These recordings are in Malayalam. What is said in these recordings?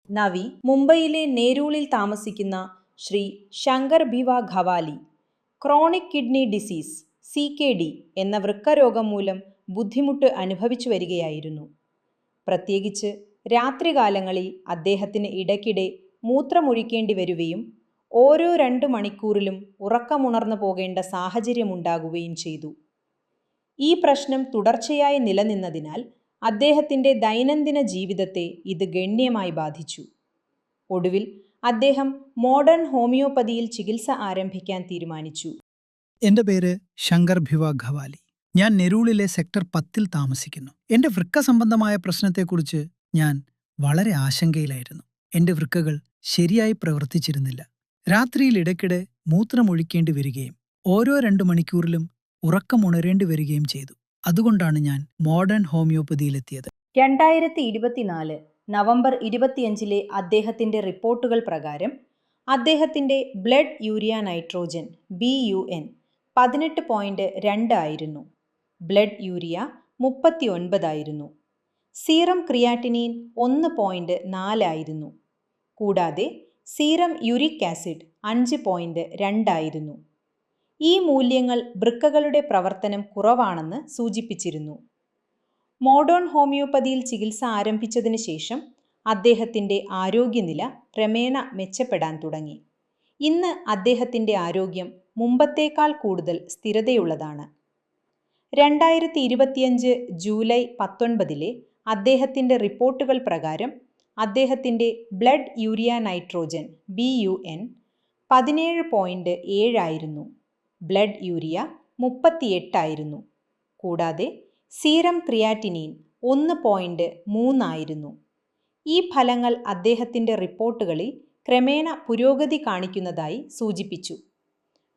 നവി മുംബൈയിലെ നേരൂളിൽ താമസിക്കുന്ന Shri Shankar Bhiva Khawali chronic kidney disease CKD എന്ന വൃക്കരോഗം മൂലം ബുദ്ധിമുട്ട് അനുഭവിച്ചു വരികയായിരുന്നു. പ്രത്യേകിച്ച് രാത്രികാലങ്ങളിൽ അദ്ദേഹത്തിന് ഇടയ്ക്കിടെ മൂത്രമൊഴിക്കേണ്ടി വരുകയും ഓരോ 2 മണിക്കൂറിലും ഉറക്കമുണർന്നു പോകേണ്ട സാഹചര്യമുണ്ടാകുകയും ചെയ്തു. ഈ പ്രശ്നം തുടർച്ചയായി നിലനിന്നതിനാൽ അദ്ദേഹത്തിൻ്റെ ദൈനംദിന ജീവിതത്തെ ഇത് ഗണ്യമായി ബാധിച്ചു. ഒടുവിൽ അദ്ദേഹം മോഡേൺ ഹോമിയോപ്പതിയിൽ ചികിത്സ ആരംഭിക്കാൻ തീരുമാനിച്ചു. എൻ്റെ പേര് ശങ്കർ ഭിവ ഖവാലി. ഞാൻ നെരൂളിലെ സെക്ടർ 10-ൽ താമസിക്കുന്നു. എൻ്റെ വൃക്ക സംബന്ധമായ പ്രശ്നത്തെക്കുറിച്ച് ഞാൻ വളരെ ആശങ്കയിലായിരുന്നു. എൻ്റെ വൃക്കകൾ ശരിയായി പ്രവർത്തിച്ചിരുന്നില്ല. രാത്രിയിൽ ഇടയ്ക്കിടെ മൂത്രമൊഴിക്കേണ്ടി വരികയും ഓരോ 2 മണിക്കൂറിലും ഉറക്കമുണരേണ്ടി വരികയും ചെയ്തു. അതുകൊണ്ടാണ് ഞാൻ മോഡേൺ ഹോമിയോപ്പതിയിലെത്തിയത്. 2024 നവംബർ 25-ലെ അദ്ദേഹത്തിൻ്റെ റിപ്പോർട്ടുകൾ പ്രകാരം അദ്ദേഹത്തിൻ്റെ ബ്ലഡ് യൂരിയ നൈട്രോജൻ BUN 18.2 ആയിരുന്നു. ബ്ലഡ് യൂരിയ 39 ആയിരുന്നു. സീറം ക്രിയാറ്റിനിൻ 1.4 ആയിരുന്നു. കൂടാതെ സീറം യൂറിക് ആസിഡ് 5.2 ആയിരുന്നു. ഈ മൂല്യങ്ങൾ വൃക്കകളുടെ പ്രവർത്തനം കുറവാണെന്ന് സൂചിപ്പിച്ചിരുന്നു. മോഡേൺ ഹോമിയോപ്പതിയിൽ ചികിത്സ ആരംഭിച്ചതിന് ശേഷം അദ്ദേഹത്തിൻ്റെ ആരോഗ്യനില ക്രമേണ മെച്ചപ്പെടാൻ തുടങ്ങി. ഇന്ന് അദ്ദേഹത്തിൻ്റെ ആരോഗ്യം മുമ്പത്തേക്കാൾ കൂടുതൽ സ്ഥിരതയുള്ളതാണ്. 2025 ജൂലൈ 19-ലെ അദ്ദേഹത്തിൻ്റെ റിപ്പോർട്ടുകൾ പ്രകാരം അദ്ദേഹത്തിൻ്റെ ബ്ലഡ് യൂരിയ നൈട്രോജൻ BUN 17.7 ആയിരുന്നു. ബ്ലഡ് യൂരിയ 38 ആയിരുന്നു. കൂടാതെ സീറം ക്രിയാറ്റിനിൻ 1.3 ആയിരുന്നു. ഈ ഫലങ്ങൾ അദ്ദേഹത്തിൻ്റെ റിപ്പോർട്ടുകളിൽ ക്രമേണ പുരോഗതി കാണിക്കുന്നതായി സൂചിപ്പിച്ചു.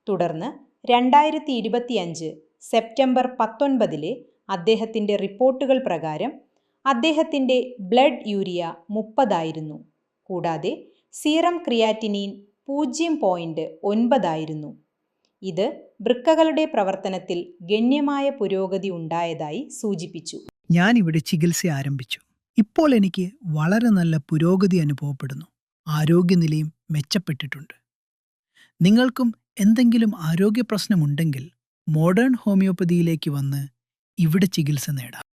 തുടർന്ന് 2025 സെപ്റ്റംബർ 19-ലെ അദ്ദേഹത്തിൻ്റെ റിപ്പോർട്ടുകൾ പ്രകാരം അദ്ദേഹത്തിൻ്റെ ബ്ലഡ് യൂരിയ 30 ആയിരുന്നു. കൂടാതെ സീറം ക്രിയാറ്റിനിൻ 0.9 ആയിരുന്നു. ഇത് വൃക്കകളുടെ പ്രവർത്തനത്തിൽ ഗണ്യമായ പുരോഗതി ഉണ്ടായതായി സൂചിപ്പിച്ചു. ഞാൻ ഇവിടെ ചികിത്സ ആരംഭിച്ചു. ഇപ്പോൾ എനിക്ക് വളരെ നല്ല പുരോഗതി അനുഭവപ്പെടുന്നു. ആരോഗ്യനിലയും മെച്ചപ്പെട്ടിട്ടുണ്ട്. നിങ്ങൾക്കും എന്തെങ്കിലും ആരോഗ്യ പ്രശ്നമുണ്ടെങ്കിൽ മോഡേൺ ഹോമിയോപ്പതിയിലേക്ക് വന്ന് ഇവിടെ ചികിത്സ നേടാം.